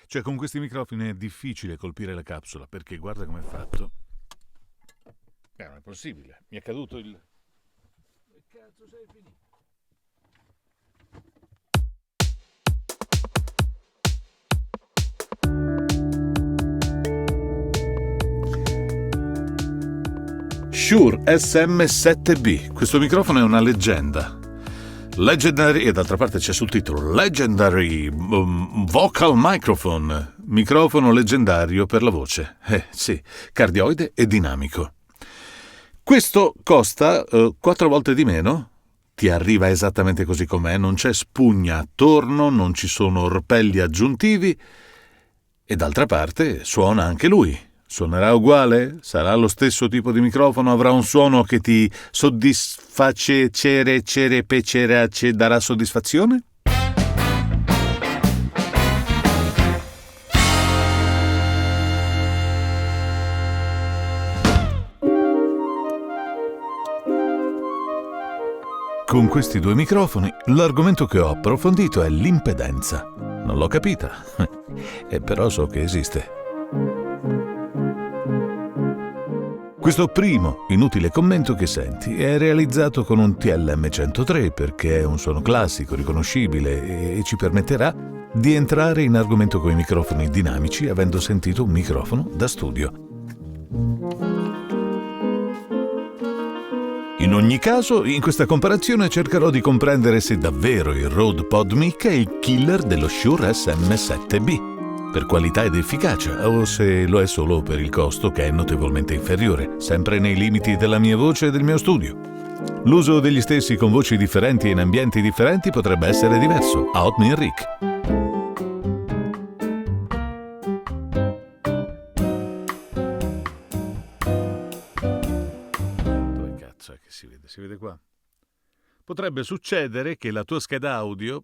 Cioè, con questi microfoni è difficile colpire la capsula, perché guarda com'è fatto. Non è possibile. Mi è caduto il... Che cazzo sei finito? Shure SM7B. Questo microfono è una leggenda. Legendary, e d'altra parte c'è sul titolo Legendary Vocal Microphone, microfono leggendario per la voce. Sì, cardioide e dinamico. Questo costa 4 volte di meno, ti arriva esattamente così com'è, non c'è spugna attorno, non ci sono orpelli aggiuntivi e d'altra parte suona anche lui. Suonerà uguale? Sarà lo stesso tipo di microfono? Avrà un suono che ti soddisface, darà soddisfazione? Con questi due microfoni l'argomento che ho approfondito è l'impedenza. Non l'ho capita, e però so che esiste. Questo primo inutile commento che senti è realizzato con un TLM103 perché è un suono classico, riconoscibile e ci permetterà di entrare in argomento con i microfoni dinamici avendo sentito un microfono da studio. In ogni caso, in questa comparazione cercherò di comprendere se davvero il Rode PodMic è il killer dello Shure SM7B. Per qualità ed efficacia, o se lo è solo per il costo che è notevolmente inferiore, sempre nei limiti della mia voce e del mio studio. L'uso degli stessi con voci differenti e in ambienti differenti potrebbe essere diverso. Out me Rick. Dove cazzo è che si vede? Si vede qua? Potrebbe succedere che la tua scheda audio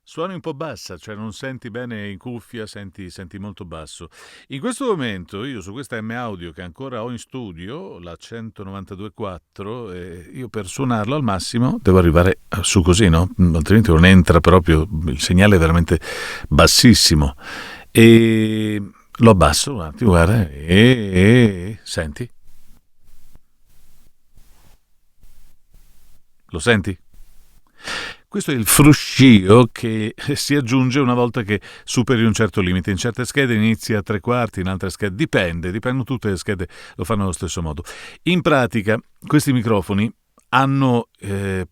suoni un po' bassa, cioè non senti bene in cuffia, senti molto basso. In questo momento io su questa M Audio che ancora ho in studio, la 192.4, io per suonarlo al massimo devo arrivare su così, no? Altrimenti non entra proprio, il segnale è veramente bassissimo. E lo abbasso un attimo, guarda, senti? Lo senti? Questo è il fruscio che si aggiunge una volta che superi un certo limite. In certe schede inizia a 3/4, in altre schede dipendono tutte le schede, lo fanno allo stesso modo. In pratica, questi microfoni hanno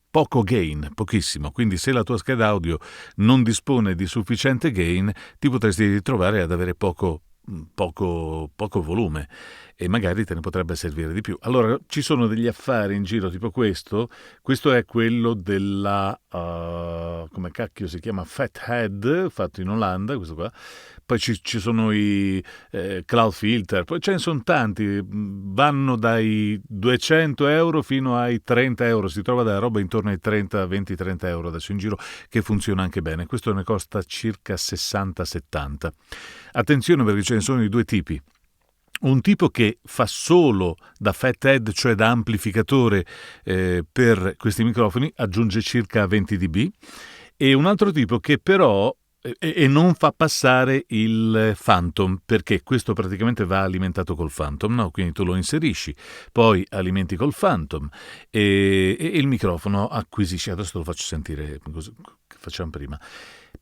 poco gain, pochissimo, quindi se la tua scheda audio non dispone di sufficiente gain, ti potresti ritrovare ad avere poco volume e magari te ne potrebbe servire di più. Allora, ci sono degli affari in giro tipo questo è quello della, come cacchio si chiama, Fathead, fatto in Olanda, questo qua. Poi ci sono i cloud filter, poi ce ne sono tanti, vanno dai 200 euro fino ai 30 euro, si trova della roba intorno ai 30, 20-30 euro adesso in giro, che funziona anche bene. Questo ne costa circa 60-70. Attenzione perché ce ne sono di due tipi. Un tipo che fa solo da fathead, cioè da amplificatore per questi microfoni, aggiunge circa 20 dB, e un altro tipo che però e non fa passare il Phantom, perché questo praticamente va alimentato col Phantom, no? Quindi tu lo inserisci, poi alimenti col Phantom e il microfono acquisisce. Adesso te lo faccio sentire, così, facciamo prima.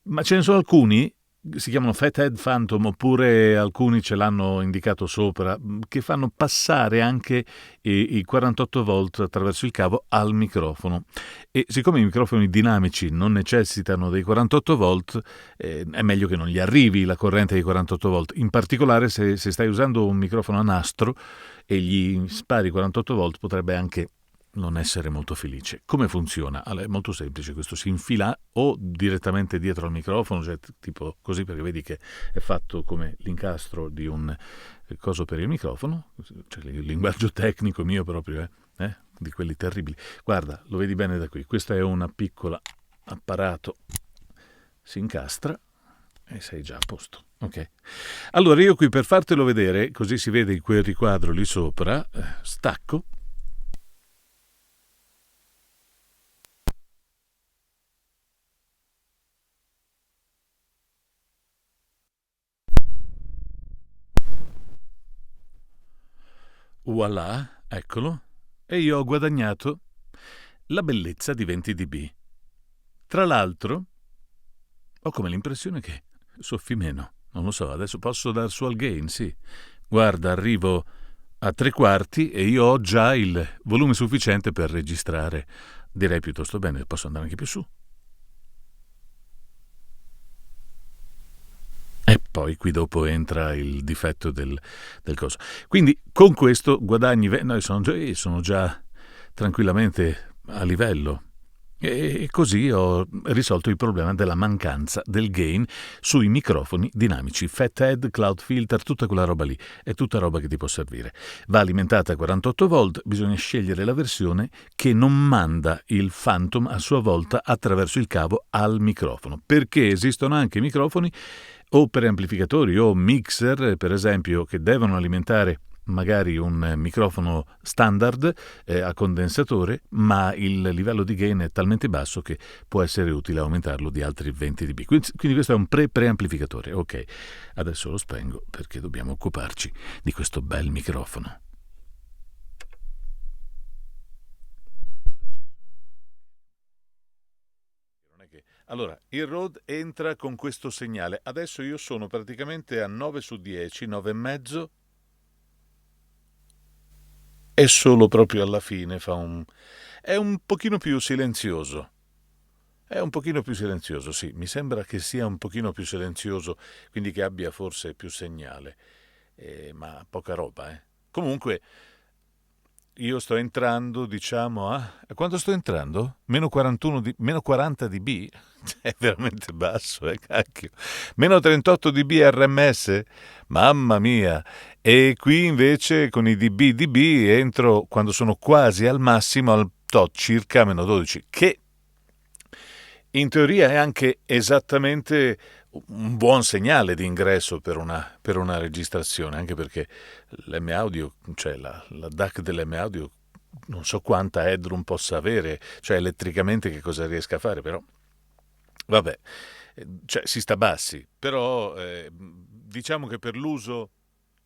Ma ce ne sono alcuni, si chiamano Fathead Phantom, oppure alcuni ce l'hanno indicato sopra, che fanno passare anche i 48 volt attraverso il cavo al microfono. E siccome i microfoni dinamici non necessitano dei 48 volt, è meglio che non gli arrivi la corrente dei 48 volt. In particolare se stai usando un microfono a nastro e gli spari 48 volt, potrebbe anche non essere molto felice. Come funziona? Allora, è molto semplice, questo si infila o direttamente dietro al microfono, cioè tipo così, perché vedi che è fatto come l'incastro di un coso per il microfono, cioè il linguaggio tecnico mio proprio, di quelli terribili. Guarda, lo vedi bene da qui, questo è un piccolo apparato, si incastra e sei già a posto. Ok. Allora io qui per fartelo vedere, così si vede in quel riquadro lì sopra, stacco. Voilà, eccolo. E io ho guadagnato la bellezza di 20 dB. Tra l'altro, ho come l'impressione che soffi meno. Non lo so, adesso posso dar su al gain, sì. Guarda, arrivo a 3/4 e io ho già il volume sufficiente per registrare. Direi piuttosto bene, posso andare anche più su. E poi qui dopo entra il difetto del coso. Quindi con questo guadagni... No, sono già tranquillamente a livello. E così ho risolto il problema della mancanza del gain sui microfoni dinamici. Fathead, Cloud Filter, tutta quella roba lì. È tutta roba che ti può servire. Va alimentata a 48 volt, bisogna scegliere la versione che non manda il Phantom a sua volta attraverso il cavo al microfono. Perché esistono anche microfoni o per amplificatori o mixer, per esempio, che devono alimentare magari un microfono standard a condensatore, ma il livello di gain è talmente basso che può essere utile aumentarlo di altri 20 dB. Quindi questo è un preamplificatore. Ok, adesso lo spengo perché dobbiamo occuparci di questo bel microfono. Allora, il Rode entra con questo segnale. Adesso io sono praticamente a 9 su 10, 9,5, e solo proprio alla fine è un pochino più silenzioso. È un pochino più silenzioso, sì, mi sembra che sia un pochino più silenzioso, quindi che abbia forse più segnale, ma poca roba, eh. Comunque, io sto entrando, diciamo, a quanto sto entrando? Meno 41 meno 40 dB? È veramente basso, cacchio. Meno 38 dB RMS? Mamma mia! E qui invece con i dB entro quando sono quasi al massimo al circa meno 12, che in teoria è anche esattamente un buon segnale di ingresso per una registrazione, anche perché l'M-Audio, cioè la DAC dell'M-Audio, non so quanta headroom possa avere, cioè elettricamente che cosa riesca a fare, però vabbè, cioè si sta bassi, però diciamo che per l'uso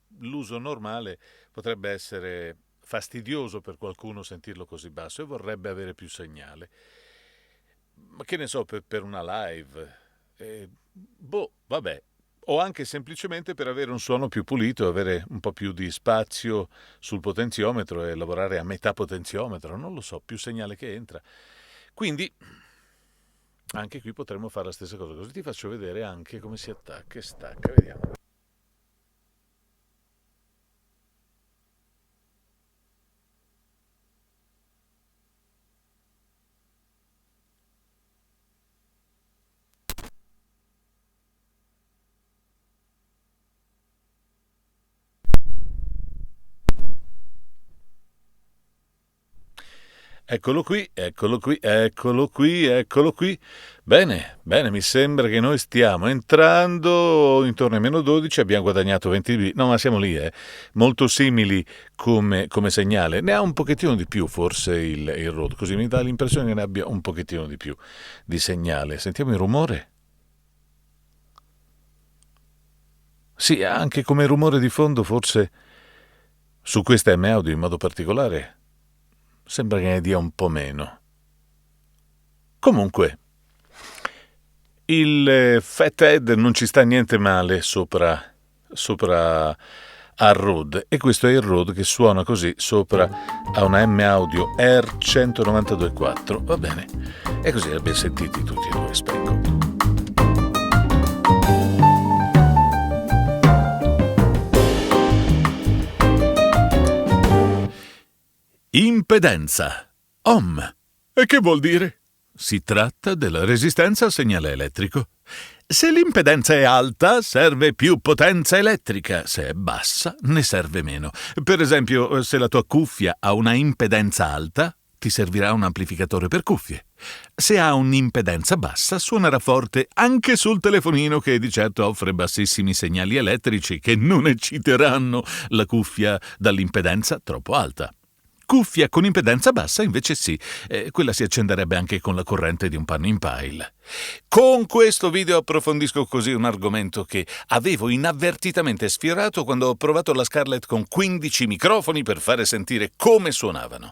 normale potrebbe essere fastidioso per qualcuno sentirlo così basso e vorrebbe avere più segnale. Ma che ne so, per una live, vabbè, o anche semplicemente per avere un suono più pulito, avere un po' più di spazio sul potenziometro e lavorare a metà potenziometro, non lo so, più segnale che entra. Quindi anche qui potremmo fare la stessa cosa, così ti faccio vedere anche come si attacca e stacca, vediamo. Eccolo qui, eccolo qui, eccolo qui, eccolo qui. Bene, bene, mi sembra che noi stiamo entrando intorno ai meno 12, abbiamo guadagnato 20 dB. No, ma siamo lì, molto simili come segnale. Ne ha un pochettino di più forse il Rode, così mi dà l'impressione che ne abbia un pochettino di più di segnale. Sentiamo il rumore? Sì, anche come rumore di fondo forse su questa M-Audio in modo particolare sembra che ne dia un po' meno. Comunque, il Fathead non ci sta niente male sopra al Rode, e questo è il Rode che suona così sopra a una M-Audio R192.4. Va bene, e così li abbiamo sentiti tutti e due, spengo. Impedenza. Ohm. E che vuol dire? Si tratta della resistenza al segnale elettrico. Se l'impedenza è alta, serve più potenza elettrica. Se è bassa, ne serve meno. Per esempio, se la tua cuffia ha una impedenza alta, ti servirà un amplificatore per cuffie. Se ha un'impedenza bassa, suonerà forte anche sul telefonino, che di certo offre bassissimi segnali elettrici che non ecciteranno la cuffia dall'impedenza troppo alta. cuffia con impedenza bassa invece sì, quella si accenderebbe anche con la corrente di un panno in pile. Con questo video approfondisco così un argomento che avevo inavvertitamente sfiorato quando ho provato la Scarlett con 15 microfoni per fare sentire come suonavano.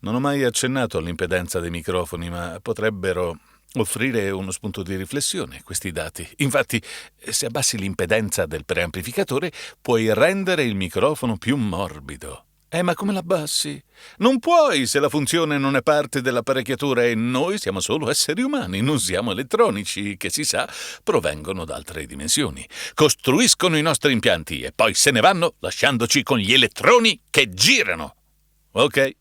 Non ho mai accennato all'impedenza dei microfoni, ma potrebbero offrire uno spunto di riflessione questi dati. Infatti, se abbassi l'impedenza del preamplificatore, puoi rendere il microfono più morbido. Ma come l'abbassi? Non puoi se la funzione non è parte dell'apparecchiatura e noi siamo solo esseri umani, non siamo elettronici, che si sa provengono da altre dimensioni. Costruiscono i nostri impianti e poi se ne vanno lasciandoci con gli elettroni che girano. Ok,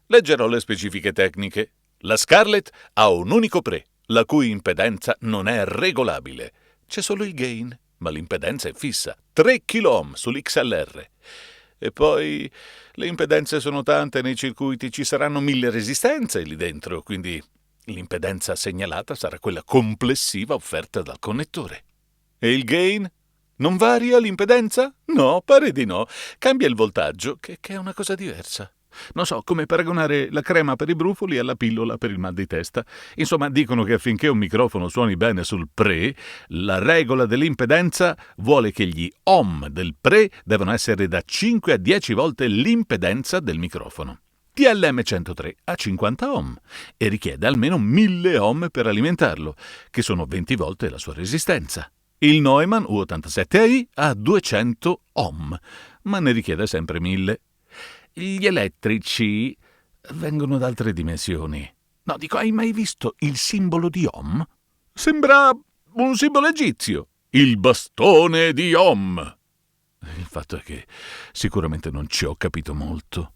leggerò le specifiche tecniche. La Scarlett ha un unico pre, la cui impedenza non è regolabile. C'è solo il gain, ma l'impedenza è fissa, 3 kΩ sull'XLR. E poi le impedenze sono tante nei circuiti, ci saranno 1000 resistenze lì dentro, quindi l'impedenza segnalata sarà quella complessiva offerta dal connettore. E il gain? Non varia l'impedenza? No, pare di no. Cambia il voltaggio, che è una cosa diversa. Non so, come paragonare la crema per i brufoli alla pillola per il mal di testa. Insomma, dicono che affinché un microfono suoni bene sul pre, la regola dell'impedenza vuole che gli ohm del pre devono essere da 5 a 10 volte l'impedenza del microfono. TLM103 ha 50 ohm e richiede almeno 1000 ohm per alimentarlo, che sono 20 volte la sua resistenza. Il Neumann U87i ha 200 ohm, ma ne richiede sempre 1000. Gli elettrici vengono da altre dimensioni. No, dico, hai mai visto il simbolo di ohm? Sembra un simbolo egizio. Il bastone di ohm. Il fatto è che sicuramente non ci ho capito molto.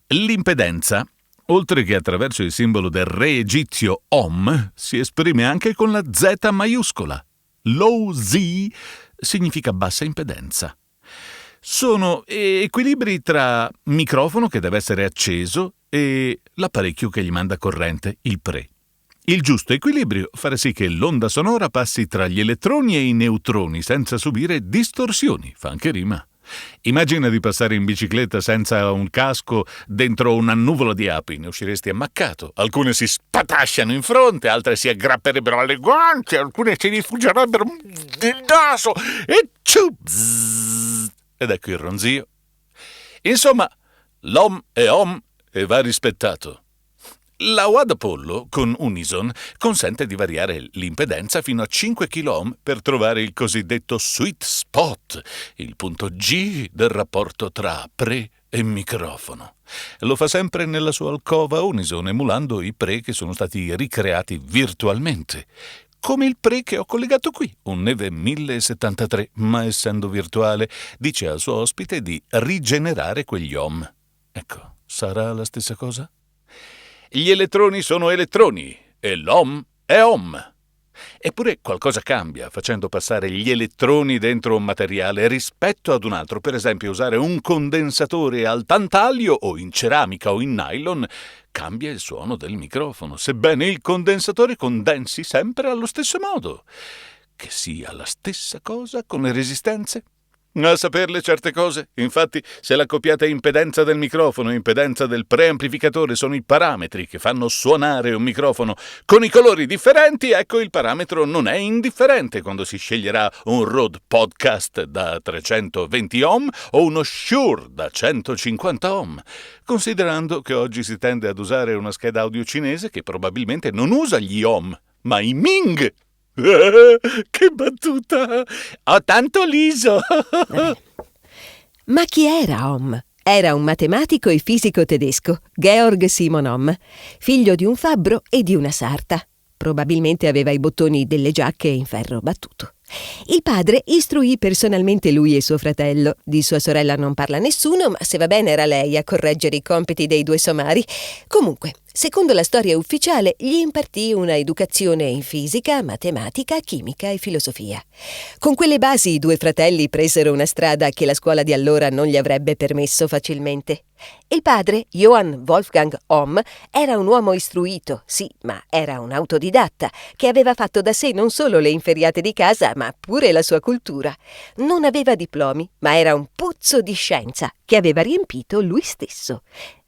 L'impedenza, oltre che attraverso il simbolo del re egizio ohm, si esprime anche con la Z maiuscola. Low Z significa bassa impedenza. Sono equilibri tra microfono che deve essere acceso e l'apparecchio che gli manda corrente, il pre. Il giusto equilibrio farà sì che l'onda sonora passi tra gli elettroni e i neutroni senza subire distorsioni, fa anche rima. Immagina di passare in bicicletta senza un casco dentro una nuvola di api, ne usciresti ammaccato. Alcune si spatasciano in fronte, altre si aggrapperebbero alle guance, alcune si rifuggerebbero nel naso e ciù! Ed ecco il ronzio. Insomma, l'ohm è ohm e va rispettato. La WAD Apollo con Unison consente di variare l'impedenza fino a 5 kΩ per trovare il cosiddetto sweet spot, il punto G del rapporto tra pre e microfono. Lo fa sempre nella sua alcova Unison, emulando i pre che sono stati ricreati virtualmente. Come il pre che ho collegato qui, un Neve 1073, ma essendo virtuale, dice al suo ospite di rigenerare quegli ohm. Ecco, sarà la stessa cosa? Gli elettroni sono elettroni e l'ohm è ohm. Eppure qualcosa cambia facendo passare gli elettroni dentro un materiale rispetto ad un altro. Per esempio, usare un condensatore al tantalio o in ceramica o in nylon cambia il suono del microfono, sebbene il condensatore condensi sempre allo stesso modo. Che sia la stessa cosa con le resistenze? A saperle certe cose. Infatti, se l'accoppiata impedenza del microfono e impedenza del preamplificatore sono i parametri che fanno suonare un microfono con i colori differenti, ecco il parametro non è indifferente quando si sceglierà un Rode Podcast da 320 ohm o uno Shure da 150 ohm, considerando che oggi si tende ad usare una scheda audio cinese che probabilmente non usa gli ohm, ma i Ming. Che battuta! Ho tanto liso! Ma chi era Ohm? Era un matematico e fisico tedesco, Georg Simon Ohm, figlio di un fabbro e di una sarta. Probabilmente aveva i bottoni delle giacche in ferro battuto. Il padre istruì personalmente lui e suo fratello. Di sua sorella non parla nessuno, ma se va bene era lei a correggere i compiti dei due somari. Comunque, secondo la storia ufficiale, gli impartì una educazione in fisica, matematica, chimica e filosofia. Con quelle basi i due fratelli presero una strada che la scuola di allora non gli avrebbe permesso facilmente. Il padre, Johann Wolfgang Ohm, era un uomo istruito, sì, ma era un autodidatta, che aveva fatto da sé non solo le inferriate di casa, ma pure la sua cultura. Non aveva diplomi, ma era un pozzo di scienza che aveva riempito lui stesso.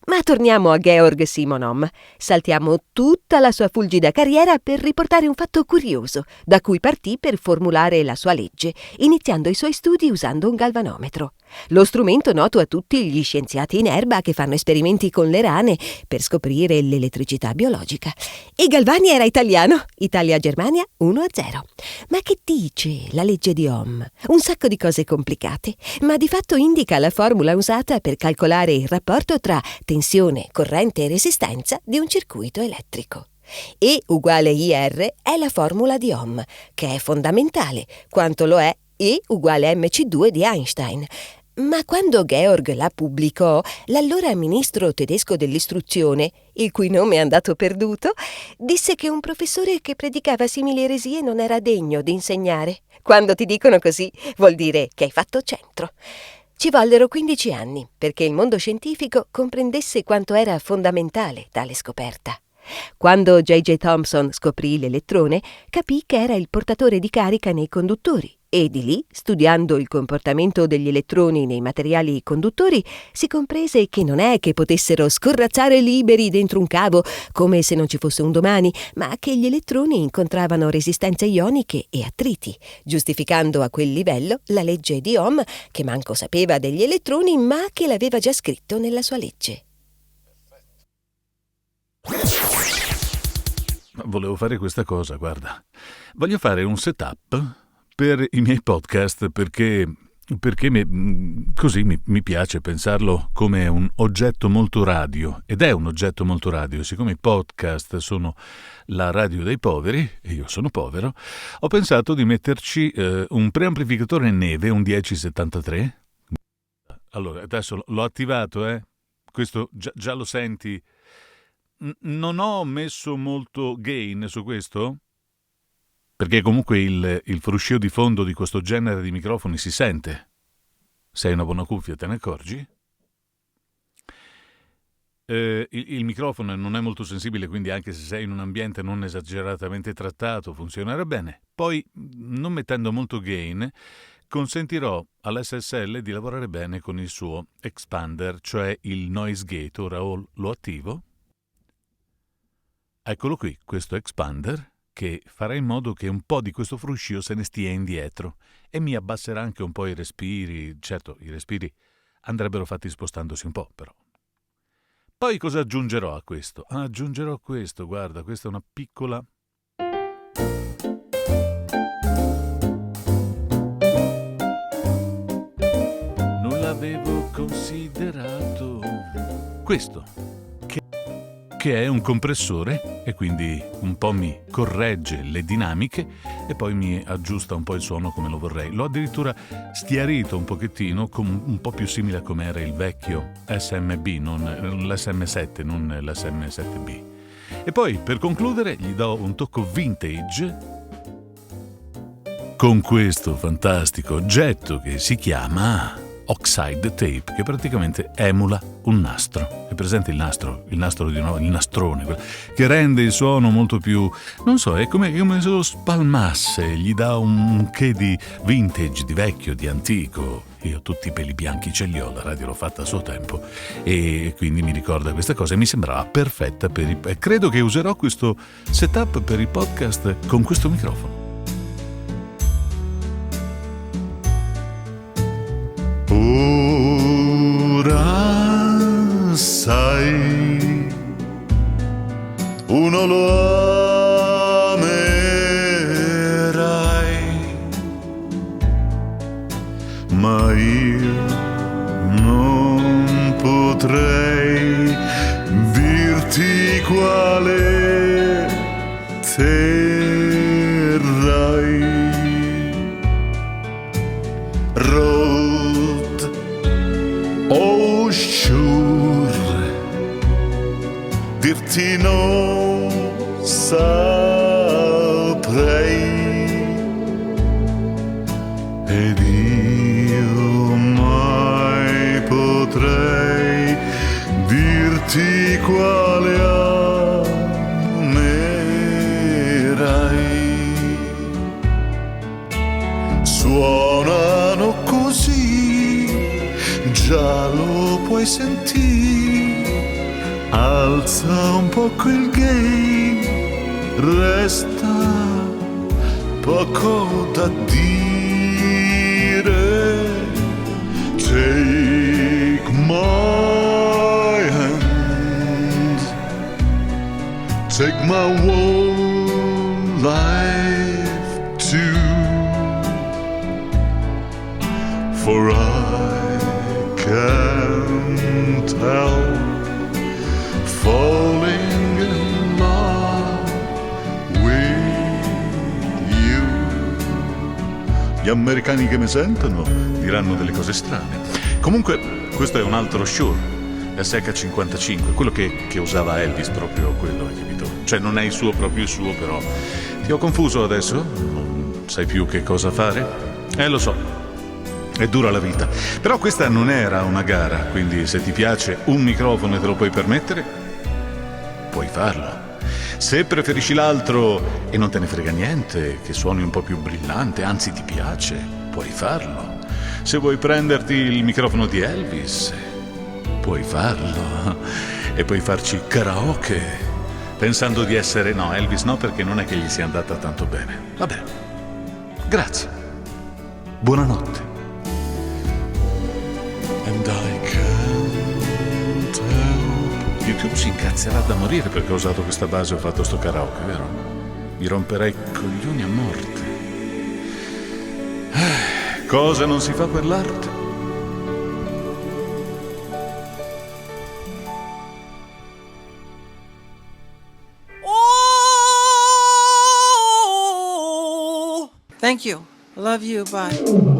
Ma torniamo a Georg Simonov. Saltiamo tutta la sua fulgida carriera per riportare un fatto curioso, da cui partì per formulare la sua legge, iniziando i suoi studi usando un galvanometro. Lo strumento noto a tutti gli scienziati in erba che fanno esperimenti con le rane per scoprire l'elettricità biologica. E Galvani era italiano. Italia-Germania 1-0. Ma che dice la legge di Ohm? Un sacco di cose complicate, ma di fatto indica la formula usata per calcolare il rapporto tra tensione, corrente e resistenza di un circuito elettrico. E uguale IR è la formula di Ohm, che è fondamentale, quanto lo è E uguale mc2 di Einstein. Ma quando Georg la pubblicò, l'allora ministro tedesco dell'istruzione, il cui nome è andato perduto, disse che un professore che predicava simili eresie non era degno di insegnare. Quando ti dicono così, vuol dire che hai fatto centro. Ci vollero 15 anni perché il mondo scientifico comprendesse quanto era fondamentale tale scoperta. Quando J.J. Thomson scoprì l'elettrone, capì che era il portatore di carica nei conduttori e di lì, studiando il comportamento degli elettroni nei materiali conduttori, si comprese che non è che potessero scorrazzare liberi dentro un cavo come se non ci fosse un domani, ma che gli elettroni incontravano resistenze ioniche e attriti, giustificando a quel livello la legge di Ohm, che manco sapeva degli elettroni, ma che l'aveva già scritto nella sua legge. Volevo fare questa cosa, guarda. Voglio fare un setup per i miei podcast perché così mi piace pensarlo come un oggetto molto radio, ed è un oggetto molto radio. Siccome i podcast sono la radio dei poveri e io sono povero, ho pensato di metterci un preamplificatore neve, un 1073. Allora, adesso l'ho attivato, questo già lo senti. Non ho messo molto gain su questo, perché comunque il fruscio di fondo di questo genere di microfoni si sente. Se hai una buona cuffia te ne accorgi. Il microfono non è molto sensibile, quindi anche se sei in un ambiente non esageratamente trattato funzionerà bene. Poi, non mettendo molto gain, consentirò all'SSL di lavorare bene con il suo expander, cioè il noise gate. Ora lo attivo. Eccolo qui, questo expander, che farà in modo che un po' di questo fruscio se ne stia indietro e mi abbasserà anche un po' i respiri. Certo, i respiri andrebbero fatti spostandosi un po', però. Poi cosa aggiungerò a questo? Aggiungerò questo, guarda, questa è una piccola... Non l'avevo considerato. Questo, che è un compressore e quindi un po' mi corregge le dinamiche e poi mi aggiusta un po' il suono come lo vorrei. L'ho addirittura stiarito un pochettino, un po' più simile a come era il vecchio SMB, non l'SM7, non l'SM7B. E poi, per concludere, gli do un tocco vintage con questo fantastico oggetto che si chiama Oxide Tape, che praticamente emula un nastro. È presente il nastro di il nastrone, che rende il suono molto più, non so, è come se lo spalmasse, gli dà un che di vintage, di vecchio, di antico. Io tutti i peli bianchi ce li ho, la radio l'ho fatta a suo tempo e quindi mi ricorda questa cosa e mi sembrava perfetta credo che userò questo setup per i podcast con questo microfono. Ora sai, uno lo amerai, ma io non potrei dirti quale terrai. Oh, sure, dirti non saprei, ed io mai potrei dirti quale amerai. Suonano così, già lo puoi sentire, alza un po' quel gain, resta poco da dire. Take my hand, take my whole life too, for I can't help falling in love with you. Gli americani che mi sentono diranno delle cose strane. Comunque, questo è un altro Shure, SH55, quello che usava Elvis, proprio quello, hai capito? Cioè non è il suo, proprio il suo, però. Ti ho confuso adesso? Non sai più che cosa fare? Lo so, è dura la vita. Però questa non era una gara, quindi se ti piace un microfono e te lo puoi permettere, puoi farlo. Se preferisci l'altro e non te ne frega niente, che suoni un po' più brillante, anzi ti piace, puoi farlo. Se vuoi prenderti il microfono di Elvis, puoi farlo. E puoi farci karaoke, pensando di essere... No, Elvis no, perché non è che gli sia andata tanto bene. Vabbè, grazie. Buonanotte. And I can't help. YouTube si incazzerà da morire perché ho usato questa base e ho fatto sto karaoke, vero? Mi romperei i coglioni a morte. Cosa non si fa per l'arte? Thank you. Love you. Bye.